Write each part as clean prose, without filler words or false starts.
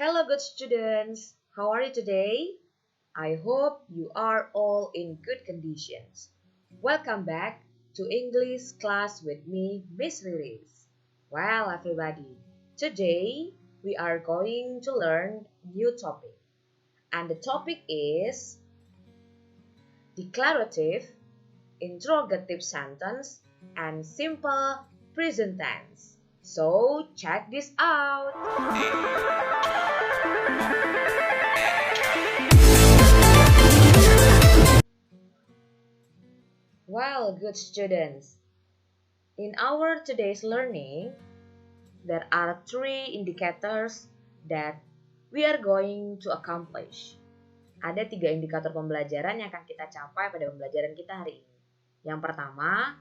Hello, good students. How are you today? I hope you are all in good conditions. Welcome back to English class with me, Miss Riris. Well, everybody, today we are going to learn new topic. And the topic is declarative, interrogative sentence, and simple present tense. So, check this out. Well, good students, in our today's learning, there are three indicators that we are going to accomplish. Ada 3 indikator pembelajaran yang akan kita capai pada pembelajaran kita hari ini. Yang pertama,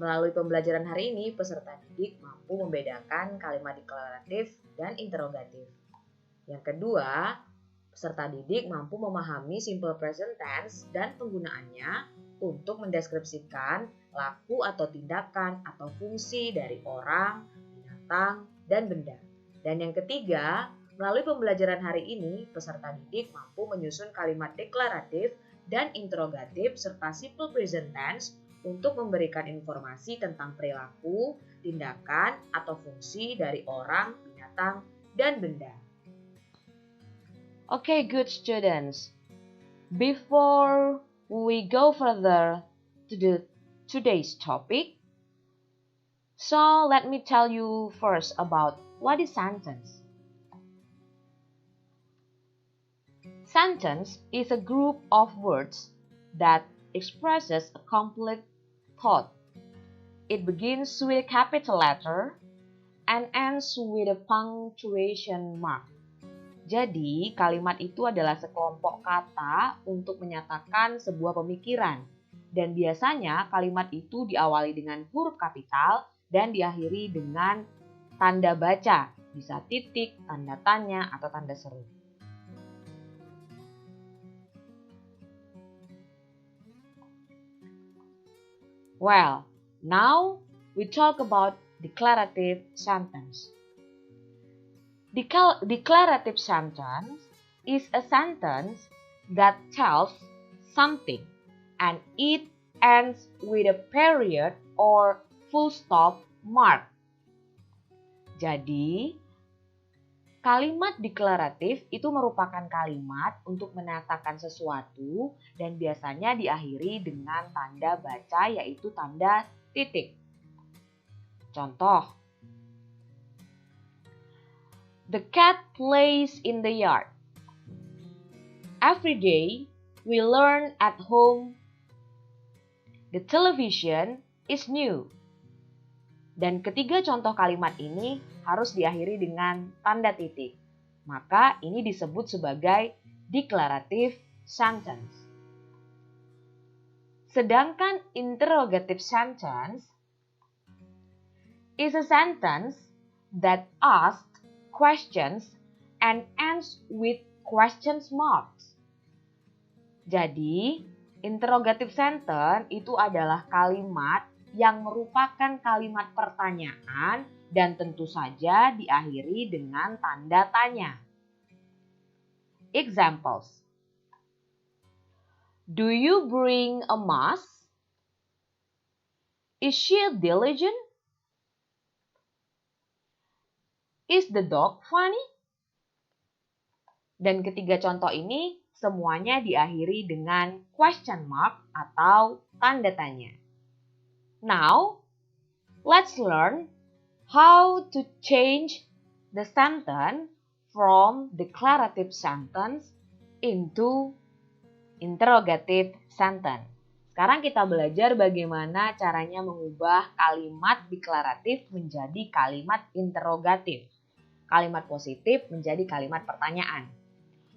melalui pembelajaran hari ini, peserta didik mampu membedakan kalimat deklaratif dan interrogatif. Yang kedua, peserta didik mampu memahami simple present tense dan penggunaannya untuk mendeskripsikan laku atau tindakan atau fungsi dari orang, binatang, dan benda. Dan yang ketiga, melalui pembelajaran hari ini, peserta didik mampu menyusun kalimat deklaratif dan interrogatif serta simple present tense untuk memberikan informasi tentang perilaku, tindakan, atau fungsi dari orang, binatang, dan benda. Okay, good students. Before we go further to today's topic, so let me tell you first about what is sentence. Sentence is a group of words that expresses a complete thought. It begins with a capital letter and ends with a punctuation mark. Jadi, kalimat itu adalah sekelompok kata untuk menyatakan sebuah pemikiran. Dan biasanya kalimat itu diawali dengan huruf kapital dan diakhiri dengan tanda baca, bisa titik, tanda tanya, atau tanda seru. Well, now we talk about declarative sentence. Declarative sentence is a sentence that tells something and it ends with a period or full stop mark. Jadi, kalimat deklaratif itu merupakan kalimat untuk menyatakan sesuatu dan biasanya diakhiri dengan tanda baca yaitu tanda titik. Contoh, the cat plays in the yard. Every day, we learn at home. The television is new. Dan ketiga contoh kalimat ini harus diakhiri dengan tanda titik. Maka ini disebut sebagai declarative sentence. Sedangkan interrogative sentence is a sentence that asks questions and ends with question marks. Jadi, interrogative sentence itu adalah kalimat yang merupakan kalimat pertanyaan dan tentu saja diakhiri dengan tanda tanya. Examples. Do you bring a mask? Is she diligent? Is the dog funny? Dan ketiga contoh ini semuanya diakhiri dengan question mark atau tanda tanya. Now, let's learn how to change the sentence from declarative sentence into interrogative sentence. Sekarang kita belajar bagaimana caranya mengubah kalimat deklaratif menjadi kalimat interrogatif. Kalimat positif menjadi kalimat pertanyaan.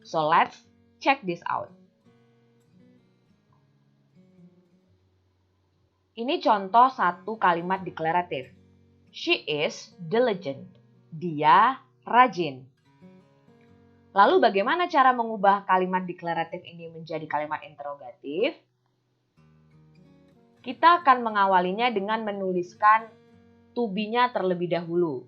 So let's check this out. Ini contoh satu kalimat deklaratif. She is diligent. Dia rajin. Lalu bagaimana cara mengubah kalimat deklaratif ini menjadi kalimat interrogatif? Kita akan mengawalinya dengan menuliskan to be-nya terlebih dahulu.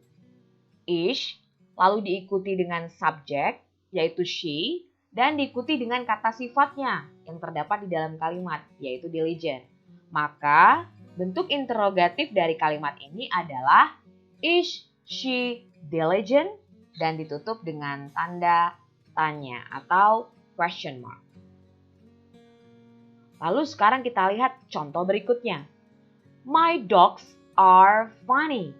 Is lalu diikuti dengan subjek, yaitu she, dan diikuti dengan kata sifatnya yang terdapat di dalam kalimat, yaitu diligent. Maka, bentuk interrogatif dari kalimat ini adalah is she diligent? Dan ditutup dengan tanda tanya atau question mark. Lalu sekarang kita lihat contoh berikutnya. My dogs are funny.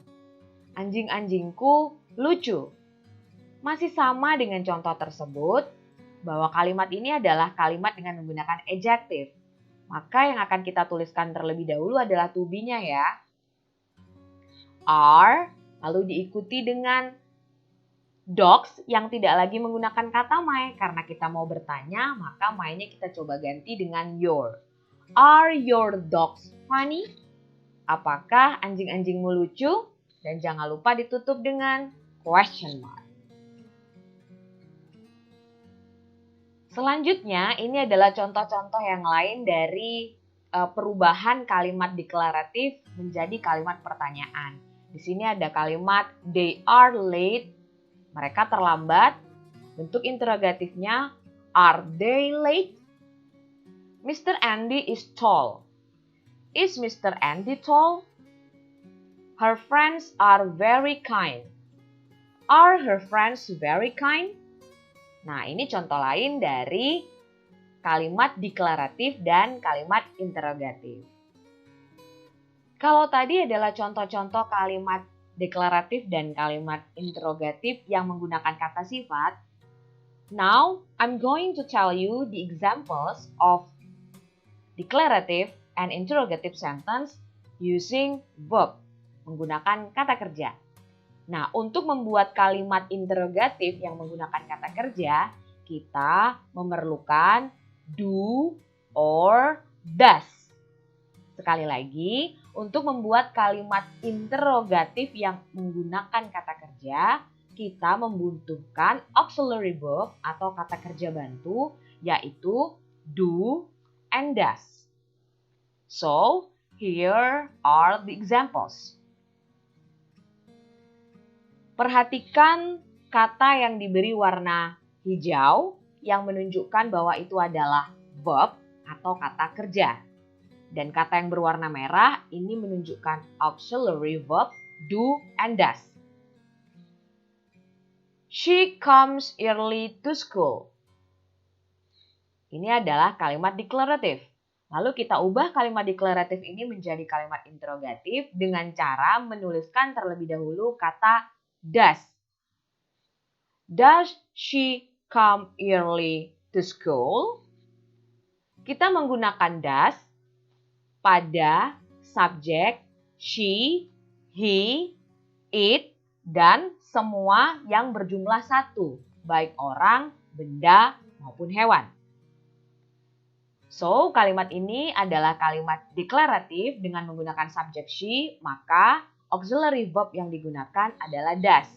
Anjing-anjingku lucu. Masih sama dengan contoh tersebut, bahwa kalimat ini adalah kalimat dengan menggunakan adjective. Maka yang akan kita tuliskan terlebih dahulu adalah to be-nya ya. Are, lalu diikuti dengan dogs yang tidak lagi menggunakan kata my. Karena kita mau bertanya, maka my-nya kita coba ganti dengan your. Are your dogs funny? Apakah anjing-anjingmu lucu? Dan jangan lupa ditutup dengan question mark. Selanjutnya, ini adalah contoh-contoh yang lain dari perubahan kalimat deklaratif menjadi kalimat pertanyaan. Di sini ada kalimat they are late. Mereka terlambat. Bentuk interrogatifnya, are they late? Mr. Andy is tall. Is Mr. Andy tall? Her friends are very kind. Are her friends very kind? Nah, ini contoh lain dari kalimat deklaratif dan kalimat interrogatif. Kalau tadi adalah contoh-contoh kalimat deklaratif dan kalimat interrogatif yang menggunakan kata sifat, now I'm going to tell you the examples of declarative and interrogative sentence using verb, menggunakan kata kerja. Nah, untuk membuat kalimat interrogatif yang menggunakan kata kerja, kita memerlukan do or does. Sekali lagi, untuk membuat kalimat interrogatif yang menggunakan kata kerja, kita membutuhkan auxiliary verb atau kata kerja bantu, yaitu do and does. So, here are the examples. Perhatikan kata yang diberi warna hijau yang menunjukkan bahwa itu adalah verb atau kata kerja. Dan kata yang berwarna merah ini menunjukkan auxiliary verb do and does. She comes early to school. Ini adalah kalimat deklaratif. Lalu kita ubah kalimat deklaratif ini menjadi kalimat interrogatif dengan cara menuliskan terlebih dahulu kata does. Does she come early to school? Kita menggunakan does pada subjek she, he, it, dan semua yang berjumlah satu, baik orang, benda, maupun hewan. So, kalimat ini adalah kalimat deklaratif dengan menggunakan subjek she, maka auxiliary verb yang digunakan adalah does.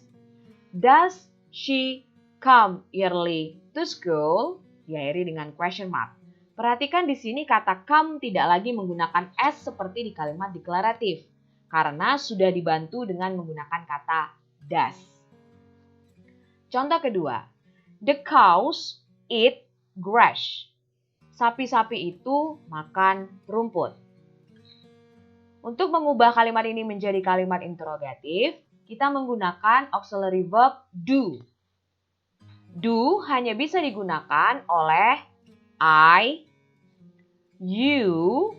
Does she come early to school? Diakhiri dengan question mark. Perhatikan di sini kata come tidak lagi menggunakan s seperti di kalimat deklaratif, karena sudah dibantu dengan menggunakan kata does. Contoh kedua, the cows eat grass. Sapi-sapi itu makan rumput. Untuk mengubah kalimat ini menjadi kalimat interrogatif, kita menggunakan auxiliary verb do. Do hanya bisa digunakan oleh I, you,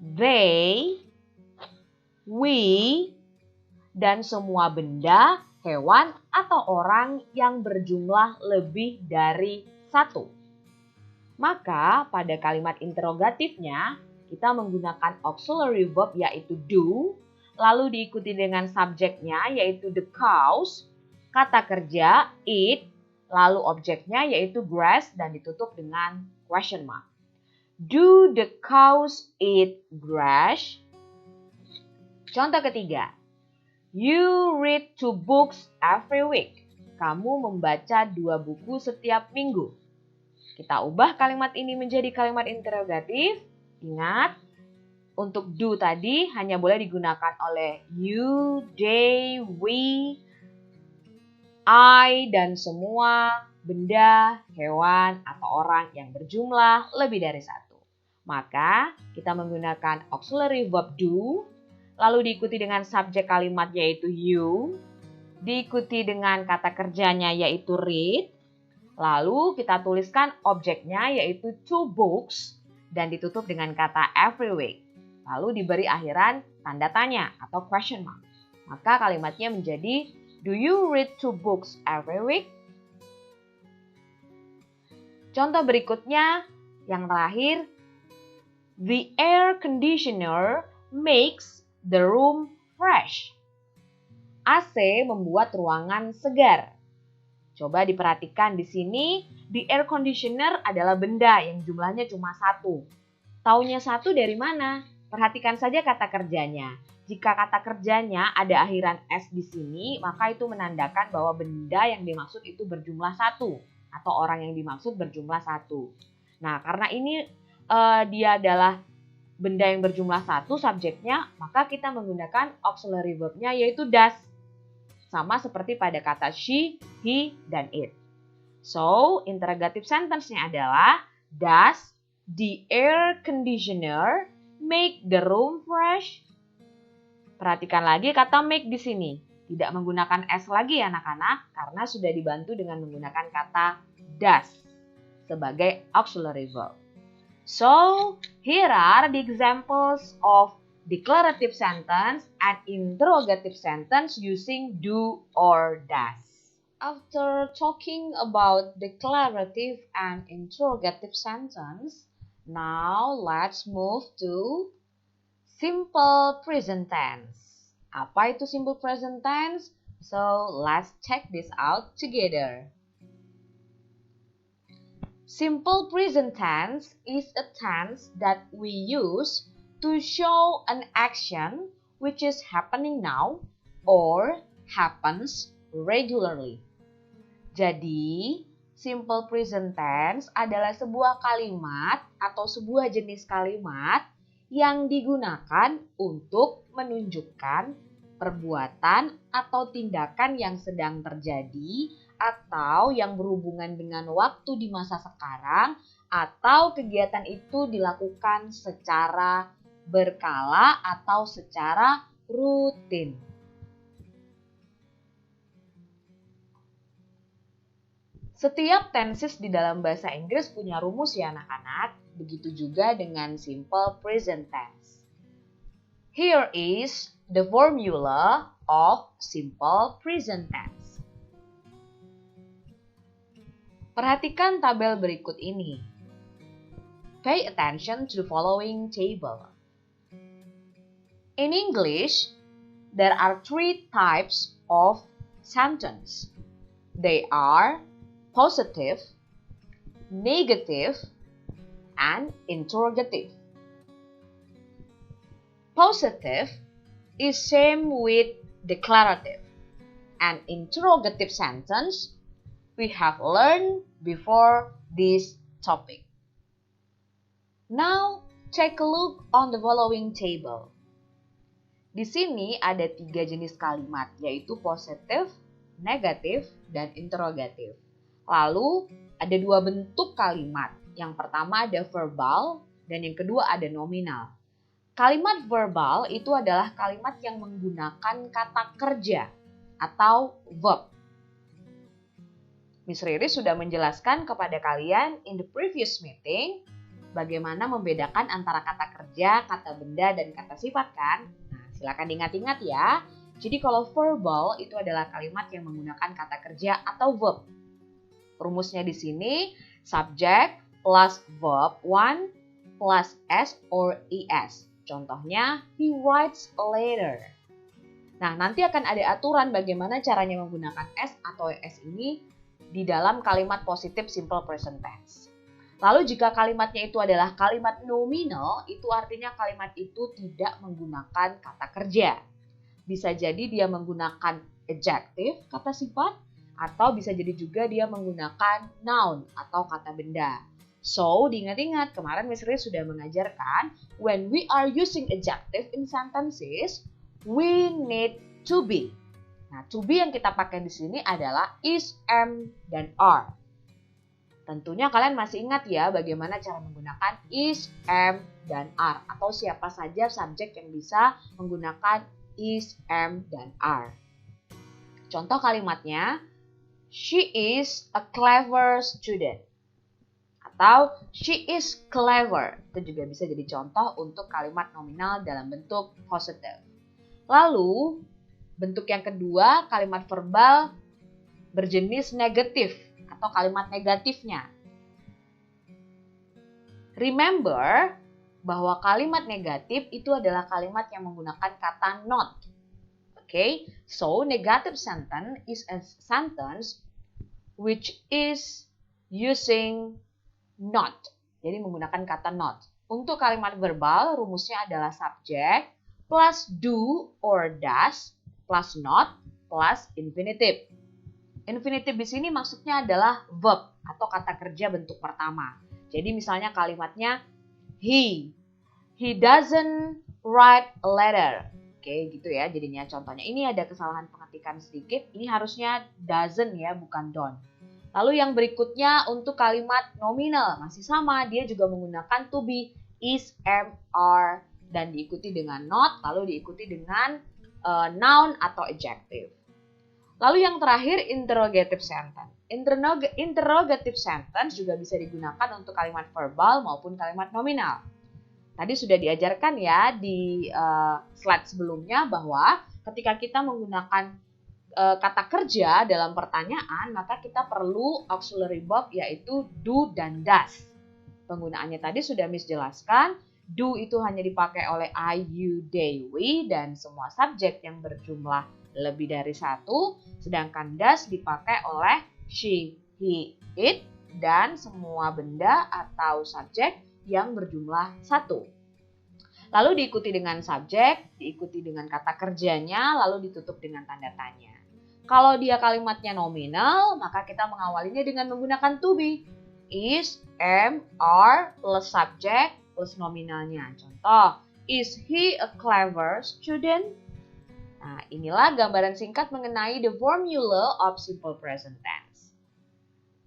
they, we, dan semua benda, hewan, atau orang yang berjumlah lebih dari satu. Maka pada kalimat interrogatifnya, kita menggunakan auxiliary verb yaitu do, lalu diikuti dengan subjeknya yaitu the cows, kata kerja eat, lalu objeknya yaitu grass dan ditutup dengan question mark. Do the cows eat grass? Contoh ketiga, you read 2 books every week. Kamu membaca 2 buku setiap minggu. Kita ubah kalimat ini menjadi kalimat interrogatif. Ingat, untuk do tadi hanya boleh digunakan oleh you, they, we, I dan semua benda, hewan, atau orang yang berjumlah lebih dari satu. Maka kita menggunakan auxiliary verb do, lalu diikuti dengan subjek kalimat yaitu you, diikuti dengan kata kerjanya yaitu read, lalu kita tuliskan objeknya yaitu 2 books, dan ditutup dengan kata every week. Lalu diberi akhiran tanda tanya atau question mark. Maka kalimatnya menjadi, do you read 2 books every week? Contoh berikutnya, yang terakhir, the air conditioner makes the room fresh. AC membuat ruangan segar. Coba diperhatikan di sini, the air conditioner adalah benda yang jumlahnya cuma 1. Taunya 1 dari mana? Perhatikan saja kata kerjanya. Jika kata kerjanya ada akhiran S di sini, maka itu menandakan bahwa benda yang dimaksud itu berjumlah 1 atau orang yang dimaksud berjumlah 1. Nah, karena ini dia adalah benda yang berjumlah 1 subjeknya, maka kita menggunakan auxiliary verb-nya yaitu does. Sama seperti pada kata she, he, dan it. So, interrogative sentence-nya adalah, does the air conditioner make the room fresh? Perhatikan lagi kata make di sini. Tidak menggunakan S lagi ya anak-anak, karena sudah dibantu dengan menggunakan kata does sebagai auxiliary verb. So, here are the examples of declarative sentence and interrogative sentence using do or does. After talking about declarative and interrogative sentence, now let's move to simple present tense. Apa itu simple present tense? So, let's check this out together. Simple present tense is a tense that we use to show an action which is happening now or happens regularly. Jadi, simple present tense adalah sebuah kalimat atau sebuah jenis kalimat yang digunakan untuk menunjukkan perbuatan atau tindakan yang sedang terjadi atau yang berhubungan dengan waktu di masa sekarang atau kegiatan itu dilakukan secara berkala atau secara rutin. Setiap tenses di dalam bahasa Inggris punya rumus ya anak-anak, begitu juga dengan simple present tense. Here is the formula of simple present tense. Perhatikan tabel berikut ini. Pay attention to the following table. In English, there are 3 types of sentence. They are positive, negative, and interrogative. Positive is same with declarative, and interrogative sentence we have learned before this topic. Now, take a look on the following table. Di sini ada 3 jenis kalimat, yaitu positive, negatif, dan interrogatif. Lalu, ada 2 bentuk kalimat. Yang pertama ada verbal, dan yang kedua ada nominal. Kalimat verbal itu adalah kalimat yang menggunakan kata kerja atau verb. Miss Riri sudah menjelaskan kepada kalian in the previous meeting bagaimana membedakan antara kata kerja, kata benda, dan kata sifat kan? Nah, silakan diingat-ingat ya. Jadi kalau verbal itu adalah kalimat yang menggunakan kata kerja atau verb. Rumusnya di sini subject plus verb 1 plus S or ES. Contohnya, he writes a letter. Nah, nanti akan ada aturan bagaimana caranya menggunakan S atau ES ini di dalam kalimat positif simple present tense. Lalu jika kalimatnya itu adalah kalimat nominal, itu artinya kalimat itu tidak menggunakan kata kerja. Bisa jadi dia menggunakan adjective, kata sifat, atau bisa jadi juga dia menggunakan noun atau kata benda. So, diingat-ingat, kemarin Miss Ri sudah mengajarkan, when we are using adjective in sentences, we need to be. Nah, to be yang kita pakai di sini adalah is, am, dan are. Tentunya kalian masih ingat ya bagaimana cara menggunakan is, am, dan are. Atau siapa saja subjek yang bisa menggunakan is, am, dan are. Contoh kalimatnya, she is a clever student. Atau she is clever. Itu juga bisa jadi contoh untuk kalimat nominal dalam bentuk positive. Lalu, bentuk yang kedua, kalimat verbal berjenis negatif atau kalimat negatifnya. Remember bahwa kalimat negatif itu adalah kalimat yang menggunakan kata not. Okay, so negative sentence is a sentence which is using not. Jadi menggunakan kata not. Untuk kalimat verbal, rumusnya adalah subject plus do or does plus not plus infinitive. Infinitive di sini maksudnya adalah verb atau kata kerja bentuk pertama. Jadi misalnya kalimatnya he doesn't write a letter. Oke, gitu ya jadinya contohnya. Ini ada kesalahan pengetikan sedikit. Ini harusnya doesn't ya, bukan don't. Lalu yang berikutnya untuk kalimat nominal masih sama, dia juga menggunakan to be, is, am, are, dan diikuti dengan not, lalu diikuti dengan noun atau adjective. Lalu yang terakhir interrogative sentence. Interrogative sentence juga bisa digunakan untuk kalimat verbal maupun kalimat nominal. Tadi sudah diajarkan ya di slide sebelumnya bahwa ketika kita menggunakan kata kerja dalam pertanyaan, maka kita perlu auxiliary verb yaitu do dan does. Penggunaannya tadi sudah Miss jelaskan. Do itu hanya dipakai oleh I, you, they, we, dan semua subjek yang berjumlah lebih dari satu. Sedangkan does dipakai oleh she, he, it, dan semua benda atau subjek yang berjumlah satu. Lalu diikuti dengan subjek, diikuti dengan kata kerjanya, lalu ditutup dengan tanda tanya. Kalau dia kalimatnya nominal, maka kita mengawalinya dengan menggunakan to be. Is, am, are, plus subject, plus nominalnya. Contoh, is he a clever student? Nah, inilah gambaran singkat mengenai the formula of simple present tense.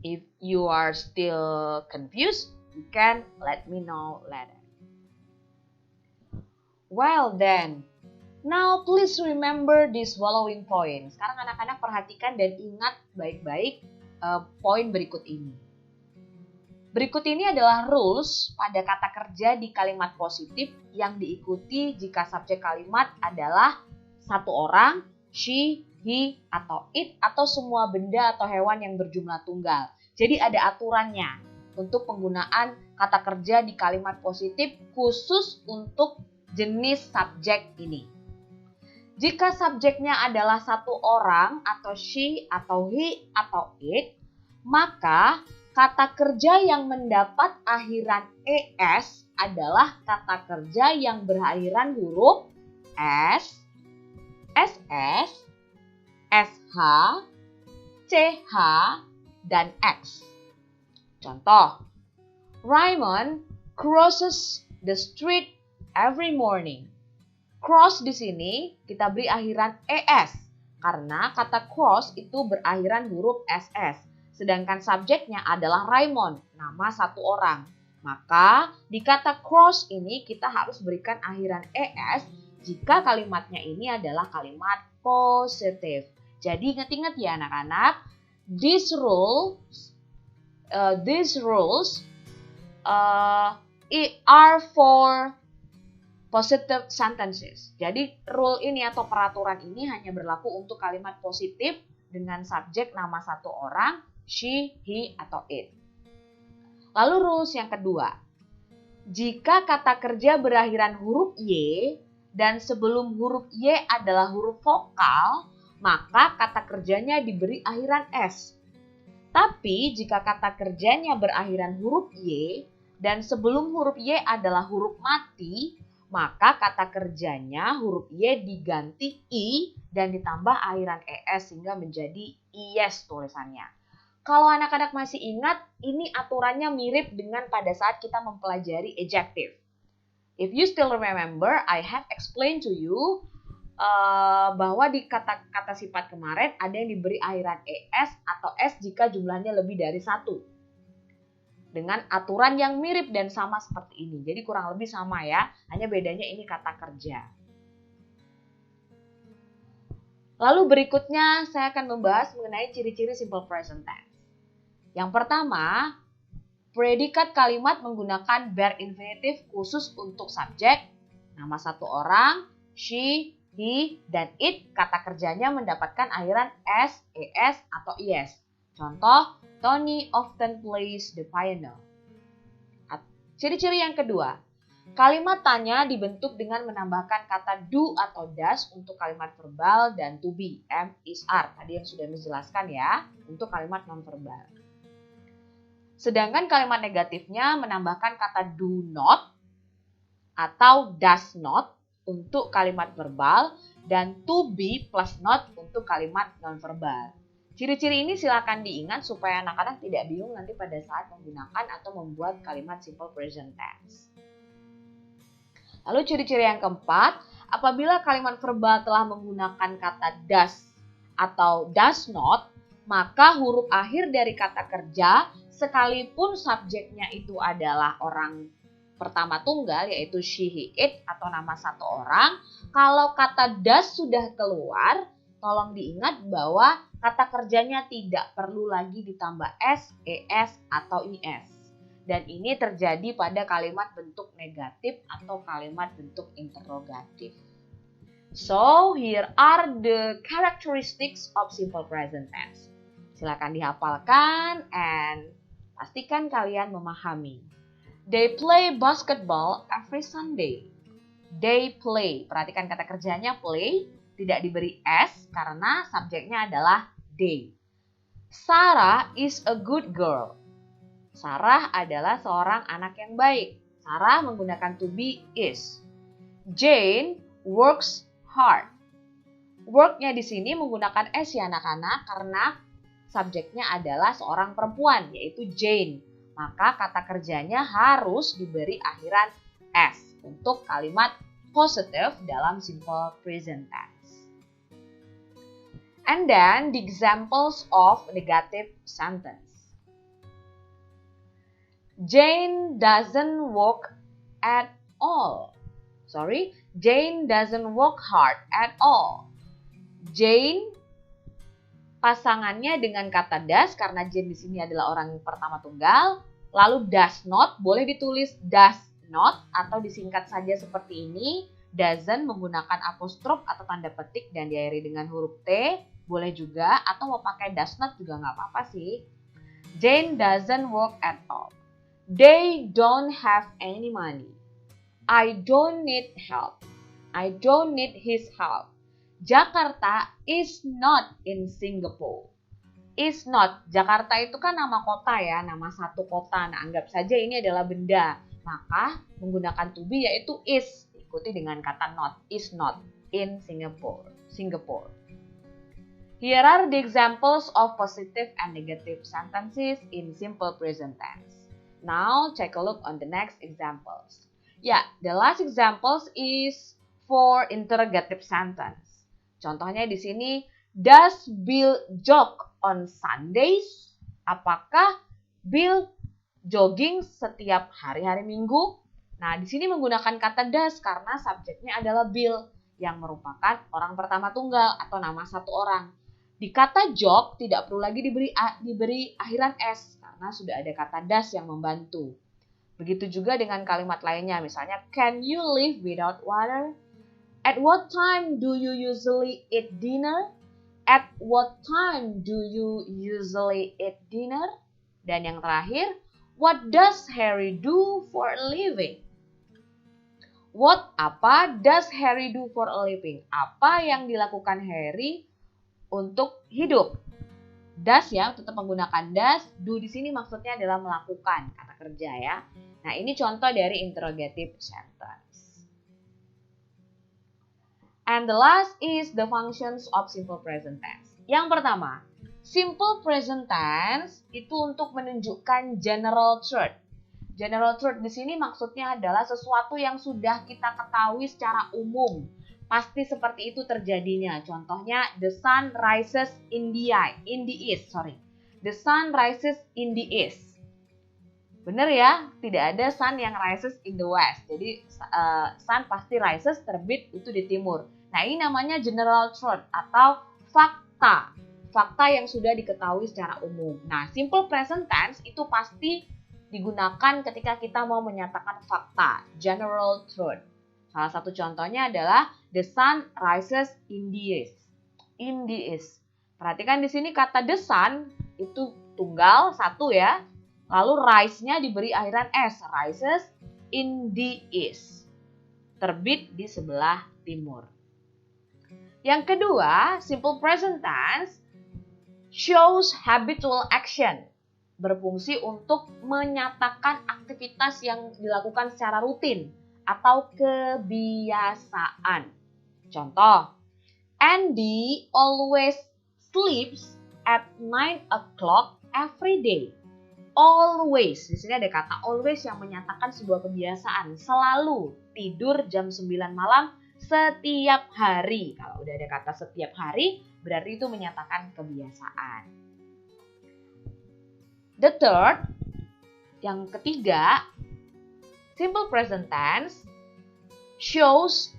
If you are still confused, you can let me know later. Well then, now please remember these following points. Sekarang anak-anak perhatikan dan ingat baik-baik poin berikut ini. Berikut ini adalah rules pada kata kerja di kalimat positif yang diikuti jika subjek kalimat adalah satu orang, she, he, atau it, atau semua benda atau hewan yang berjumlah tunggal. Jadi ada aturannya untuk penggunaan kata kerja di kalimat positif khusus untuk jenis subjek ini. Jika subjeknya adalah satu orang atau she, atau he, atau it, maka kata kerja yang mendapat akhiran es adalah kata kerja yang berakhiran huruf s, ss, sh, ch, dan x. Contoh, Raymond crosses the street every morning. Cross di sini kita beri akhiran es karena kata cross itu berakhiran huruf ss. Sedangkan subjeknya adalah Raymond, nama satu orang. Maka di kata cross ini kita harus berikan akhiran es jika kalimatnya ini adalah kalimat positif. Jadi ingat-ingat ya anak-anak, these rules are for positive sentences. Jadi rule ini atau peraturan ini hanya berlaku untuk kalimat positif dengan subjek nama satu orang, she, he, atau it. Lalu rules yang kedua. Jika kata kerja berakhiran huruf y dan sebelum huruf y adalah huruf vokal, maka kata kerjanya diberi akhiran s. Tapi jika kata kerjanya berakhiran huruf y dan sebelum huruf y adalah huruf mati, maka kata kerjanya huruf y diganti i dan ditambah akhiran es sehingga menjadi es tulisannya. Kalau anak-anak masih ingat, ini aturannya mirip dengan pada saat kita mempelajari adjective. If you still remember, I have explained to you bahwa di kata-kata sifat kemarin ada yang diberi akhiran es atau s jika jumlahnya lebih dari 1. Dengan aturan yang mirip dan sama seperti ini. Jadi kurang lebih sama ya, hanya bedanya ini kata kerja. Lalu berikutnya saya akan membahas mengenai ciri-ciri simple present tense. Yang pertama, predikat kalimat menggunakan verb infinitif khusus untuk subjek, nama satu orang, she, he, dan it. Kata kerjanya mendapatkan akhiran s, es, atau es. Contoh, Tony often plays the piano. Ciri-ciri yang kedua, kalimat tanya dibentuk dengan menambahkan kata do atau does untuk kalimat verbal dan to be, am, is, are. Tadi yang sudah menjelaskan ya, untuk kalimat non-verbal. Sedangkan kalimat negatifnya menambahkan kata do not atau does not untuk kalimat verbal dan to be plus not untuk kalimat non-verbal. Ciri-ciri ini silakan diingat supaya anak-anak tidak bingung nanti pada saat menggunakan atau membuat kalimat simple present tense. Lalu ciri-ciri yang keempat, apabila kalimat verbal telah menggunakan kata does atau does not, maka huruf akhir dari kata kerja sekalipun subjeknya itu adalah orang pertama tunggal yaitu she, he, it atau nama satu orang, kalau kata does sudah keluar, tolong diingat bahwa kata kerjanya tidak perlu lagi ditambah s, es atau is. Dan ini terjadi pada kalimat bentuk negatif atau kalimat bentuk interrogatif. So, here are the characteristics of simple present tense. Silakan dihafalkan and pastikan kalian memahami. They play basketball every Sunday. They play. Perhatikan kata kerjanya play, tidak diberi s karena subjeknya adalah they. Sarah is a good girl. Sarah adalah seorang anak yang baik. Sarah menggunakan to be is. Jane works hard. Work-nya di sini menggunakan s ya anak-anak karena subjeknya adalah seorang perempuan yaitu Jane. Maka kata kerjanya harus diberi akhiran s untuk kalimat positif dalam simple present tense. And then the examples of negative sentence. Jane doesn't work at all. Jane doesn't work hard at all. Jane pasangannya dengan kata does karena Jane di sini adalah orang pertama tunggal. Lalu does not boleh ditulis does not atau disingkat saja seperti ini. Doesn't menggunakan apostrof atau tanda petik dan diakhiri dengan huruf T. Boleh juga atau mau pakai does not juga nggak apa-apa sih. Jane doesn't work at all. They don't have any money. I don't need help. I don't need his help. Jakarta is not in Singapore. Is not. Jakarta itu kan nama kota ya, nama satu kota. Nah, anggap saja ini adalah benda. Maka menggunakan to be yaitu is. Ikuti dengan kata not. Is not in Singapore. Here are the examples of positive and negative sentences in simple present tense. Now, take a look on the next examples. The last examples is for interrogative sentence. Contohnya di sini, does Bill jog on Sundays? Apakah Bill jogging setiap hari-hari Minggu? Nah, di sini menggunakan kata does karena subjeknya adalah Bill yang merupakan orang pertama tunggal atau nama satu orang. Di kata jog tidak perlu lagi diberi akhiran s karena sudah ada kata does yang membantu. Begitu juga dengan kalimat lainnya, misalnya, can you live without water? At what time do you usually eat dinner? At what time do you usually eat dinner? Dan yang terakhir, what does Harry do for a living? Apa does Harry do for a living? Apa yang dilakukan Harry untuk hidup? Does ya, tetap menggunakan does. Do di sini maksudnya adalah melakukan, kata kerja ya. Nah, ini contoh dari interrogative sentence. And the last is the functions of simple present tense. Yang pertama, simple present tense itu untuk menunjukkan general truth. General truth di sini maksudnya adalah sesuatu yang sudah kita ketahui secara umum. pasti seperti itu terjadinya. Contohnya, the sun rises in the east. The sun rises in the east. Bener ya, tidak ada sun yang rises in the west. Jadi sun pasti rises, terbit itu di timur. Nah, ini namanya general truth atau fakta. Fakta yang sudah diketahui secara umum. Nah, simple present tense itu pasti digunakan ketika kita mau menyatakan fakta, general truth. Salah satu contohnya adalah the sun rises in the east. In the east. Perhatikan di sini kata the sun itu tunggal satu ya. Lalu rise-nya diberi akhiran s, rises in the east. Terbit di sebelah timur. Yang kedua, simple present tense shows habitual action. Berfungsi untuk menyatakan aktivitas yang dilakukan secara rutin atau kebiasaan. Contoh, Andy always sleeps at 9 o'clock every day. Always, di sini ada kata always yang menyatakan sebuah kebiasaan. Selalu tidur jam 9 malam setiap hari. Kalau udah ada kata setiap hari, berarti itu menyatakan kebiasaan. The third, yang ketiga, simple present tense shows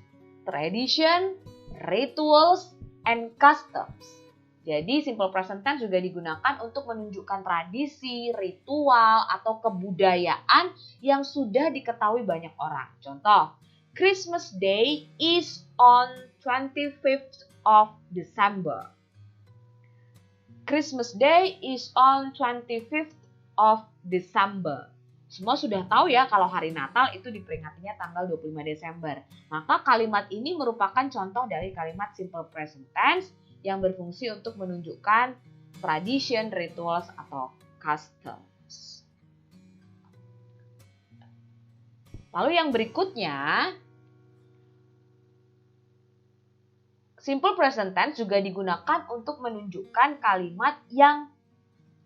tradition, rituals, and customs. Jadi simple present tense juga digunakan untuk menunjukkan tradisi, ritual, atau kebudayaan yang sudah diketahui banyak orang. Contoh, Christmas Day is on 25th of December. Christmas Day is on 25th of December. Semua sudah tahu ya kalau hari Natal itu diperingatinya tanggal 25 Desember. Maka kalimat ini merupakan contoh dari kalimat simple present tense yang berfungsi untuk menunjukkan tradition, rituals, atau customs. Lalu yang berikutnya, simple present tense juga digunakan untuk menunjukkan kalimat yang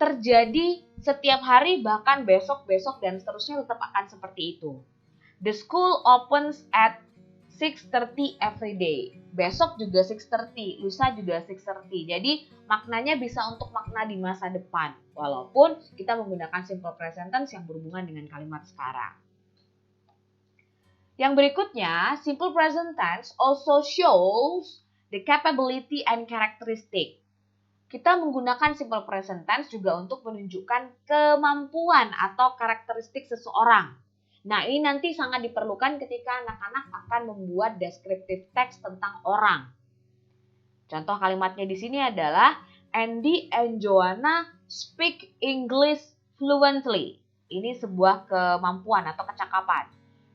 terjadi setiap hari, bahkan besok-besok dan seterusnya tetap akan seperti itu. The school opens at 6:30 every day. Besok juga 6:30, lusa juga 6:30. Jadi maknanya bisa untuk makna di masa depan. Walaupun kita menggunakan simple present tense yang berhubungan dengan kalimat sekarang. Yang berikutnya, simple present tense also shows the capability and characteristic. Kita menggunakan simple present tense juga untuk menunjukkan kemampuan atau karakteristik seseorang. Nah, ini nanti sangat diperlukan ketika anak-anak akan membuat descriptive text tentang orang. Contoh kalimatnya di sini adalah Andy and Joanna speak English fluently. Ini sebuah kemampuan atau kecakapan.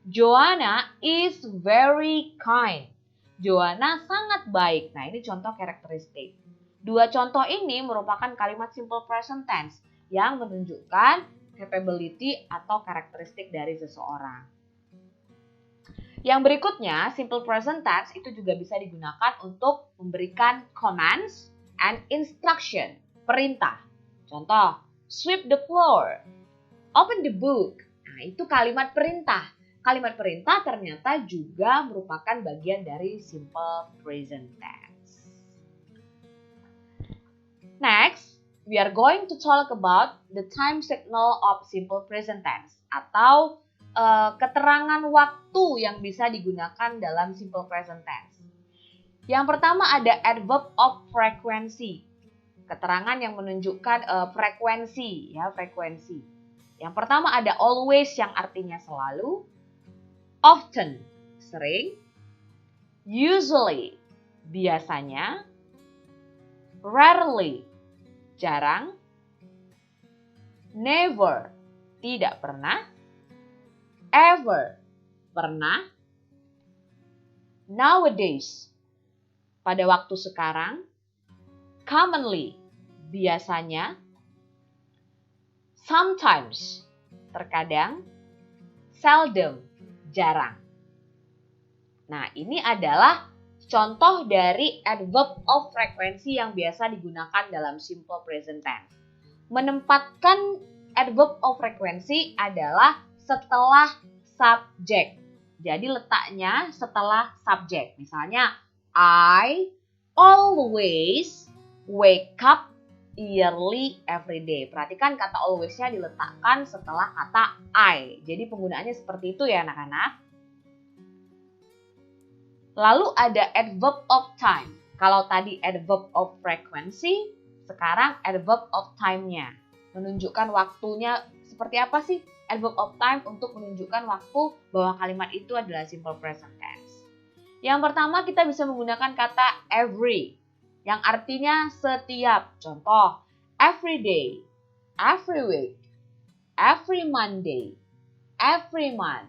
Joanna is very kind. Joanna sangat baik. Nah, ini contoh karakteristik. Dua contoh ini merupakan kalimat simple present tense yang menunjukkan capability atau karakteristik dari seseorang. Yang berikutnya, simple present tense itu juga bisa digunakan untuk memberikan commands and instruction, perintah. Contoh, sweep the floor, open the book. Nah, itu kalimat perintah. Kalimat perintah ternyata juga merupakan bagian dari simple present tense. Next, we are going to talk about the time signal of simple present tense atau keterangan waktu yang bisa digunakan dalam simple present tense. Yang pertama ada adverb of frequency, keterangan yang menunjukkan frekuensi, ya frekuensi. Yang pertama ada always yang artinya selalu, often sering, usually biasanya, rarely jarang, never tidak pernah, ever pernah, nowadays pada waktu sekarang, commonly biasanya, sometimes terkadang, seldom jarang. Nah, ini adalah contoh dari adverb of frequency yang biasa digunakan dalam simple present tense. Menempatkan adverb of frequency adalah setelah subjek. Jadi letaknya setelah subjek. Misalnya, I always wake up early every day. Perhatikan kata always-nya diletakkan setelah kata I. Jadi penggunaannya seperti itu ya anak-anak. Lalu ada adverb of time. Kalau tadi adverb of frequency, sekarang adverb of time-nya. Menunjukkan waktunya seperti apa sih adverb of time untuk menunjukkan waktu bahwa kalimat itu adalah simple present tense. Yang pertama kita bisa menggunakan kata every yang artinya setiap. Contoh, every day, every week, every Monday, every month,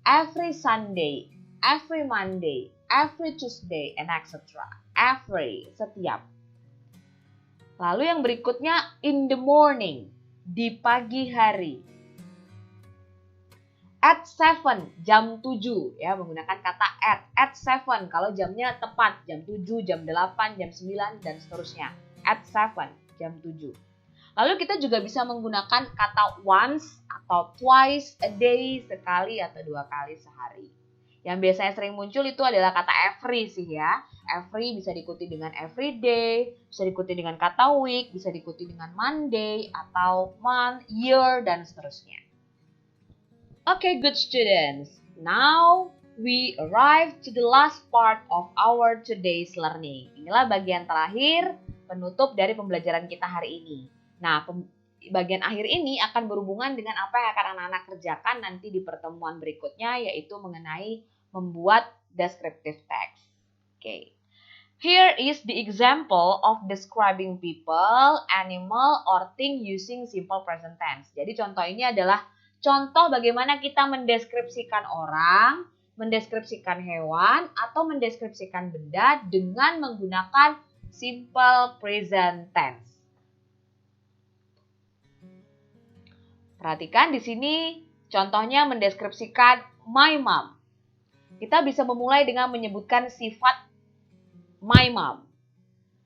every Sunday, every Monday, every Tuesday, and etc. Every, setiap. Lalu yang berikutnya in the morning, di pagi hari. At 7, jam 7 ya, menggunakan kata at 7 kalau jamnya tepat, jam 7, jam 8, jam 9 dan seterusnya. At 7, jam 7. Lalu kita juga bisa menggunakan kata once atau twice a day, sekali atau 2 kali sehari. Yang biasanya sering muncul itu adalah kata every sih ya. Every bisa diikuti dengan every day, bisa diikuti dengan kata week, bisa diikuti dengan Monday atau month, year, dan seterusnya. Okay, good students. Now we arrive to the last part of our today's learning. Inilah bagian terakhir penutup dari pembelajaran kita hari ini. Nah, bagian akhir ini akan berhubungan dengan apa yang akan anak-anak kerjakan nanti di pertemuan berikutnya, yaitu mengenai membuat descriptive text. Okay. Here is the example of describing people, animal, or thing using simple present tense. Jadi contoh ini adalah contoh bagaimana kita mendeskripsikan orang, mendeskripsikan hewan, atau mendeskripsikan benda dengan menggunakan simple present tense. Perhatikan di sini contohnya mendeskripsikan my mom. Kita bisa memulai dengan menyebutkan sifat my mom.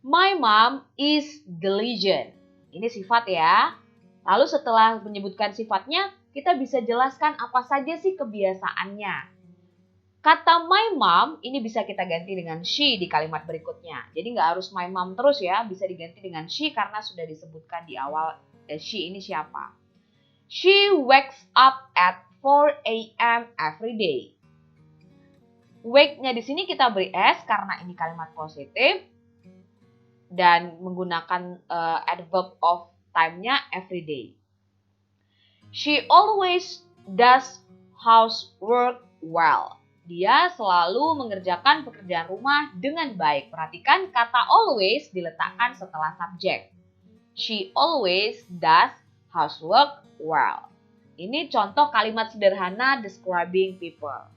My mom is diligent. Ini sifat ya. Lalu setelah menyebutkan sifatnya, kita bisa jelaskan apa saja sih kebiasaannya. Kata my mom ini bisa kita ganti dengan she di kalimat berikutnya. Jadi nggak harus my mom terus ya, bisa diganti dengan she karena sudah disebutkan di awal she ini siapa. She wakes up at 4 a.m. every day. Wake-nya di sini kita beri s karena ini kalimat positif dan menggunakan adverb of time-nya every day. She always does housework well. Dia selalu mengerjakan pekerjaan rumah dengan baik. Perhatikan kata always diletakkan setelah subjek. She always does housework well. Ini contoh kalimat sederhana describing people.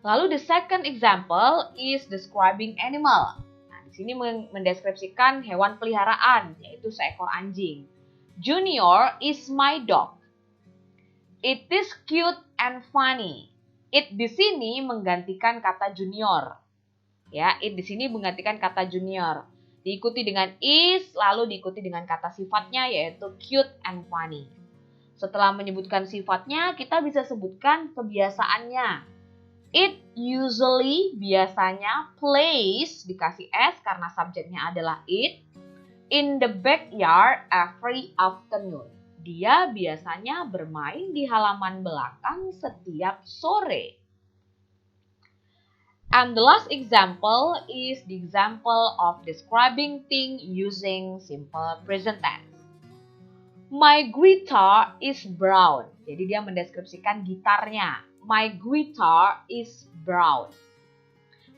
Lalu the second example is describing animal. Nah, di sini mendeskripsikan hewan peliharaan, yaitu seekor anjing. Junior is my dog. It is cute and funny. It di sini menggantikan kata junior. Ya, it di sini menggantikan kata junior. Diikuti dengan is, lalu diikuti dengan kata sifatnya yaitu cute and funny. Setelah menyebutkan sifatnya, kita bisa sebutkan kebiasaannya. It usually biasanya plays dikasih s karena subjeknya adalah it in the backyard every afternoon. Dia biasanya bermain di halaman belakang setiap sore. And the last example is the example of describing thing using simple present tense. My guitar is brown. Jadi dia mendeskripsikan gitarnya. My guitar is brown.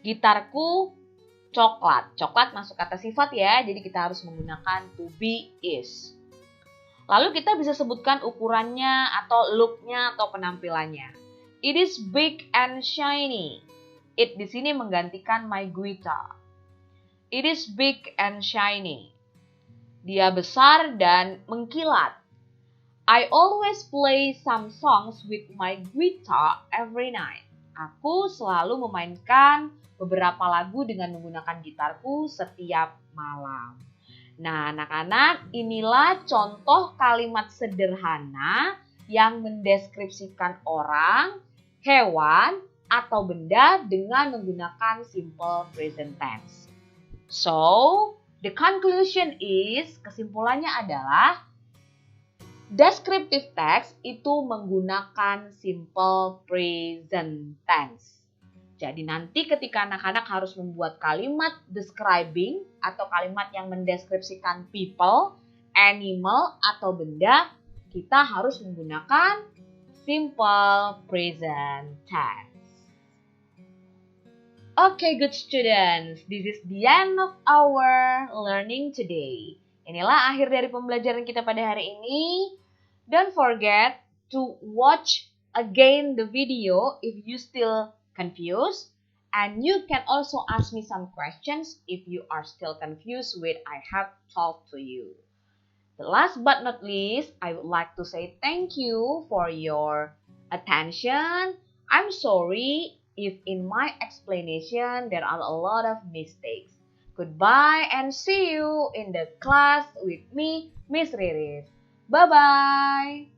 Gitarku coklat. Coklat masuk kata sifat ya, jadi kita harus menggunakan to be is. Lalu kita bisa sebutkan ukurannya atau look-nya atau penampilannya. It is big and shiny. It di sini menggantikan my guitar. It is big and shiny. Dia besar dan mengkilat. I always play some songs with my guitar every night. Aku selalu memainkan beberapa lagu dengan menggunakan gitarku setiap malam. Nah, anak-anak, inilah contoh kalimat sederhana yang mendeskripsikan orang, hewan, atau benda dengan menggunakan simple present tense. So, the conclusion is, kesimpulannya adalah descriptive text itu menggunakan simple present tense. Jadi nanti ketika anak-anak harus membuat kalimat describing atau kalimat yang mendeskripsikan people, animal, atau benda, kita harus menggunakan simple present tense. Okay, good students, this is the end of our learning today. Inilah akhir dari pembelajaran kita pada hari ini. Don't forget to watch again the video if you still confused. And you can also ask me some questions if you are still confused with I have talked to you. The last but not least, I would like to say thank you for your attention. I'm sorry if in my explanation there are a lot of mistakes. Goodbye and see you in the class with me, Miss Riris. Bye-bye.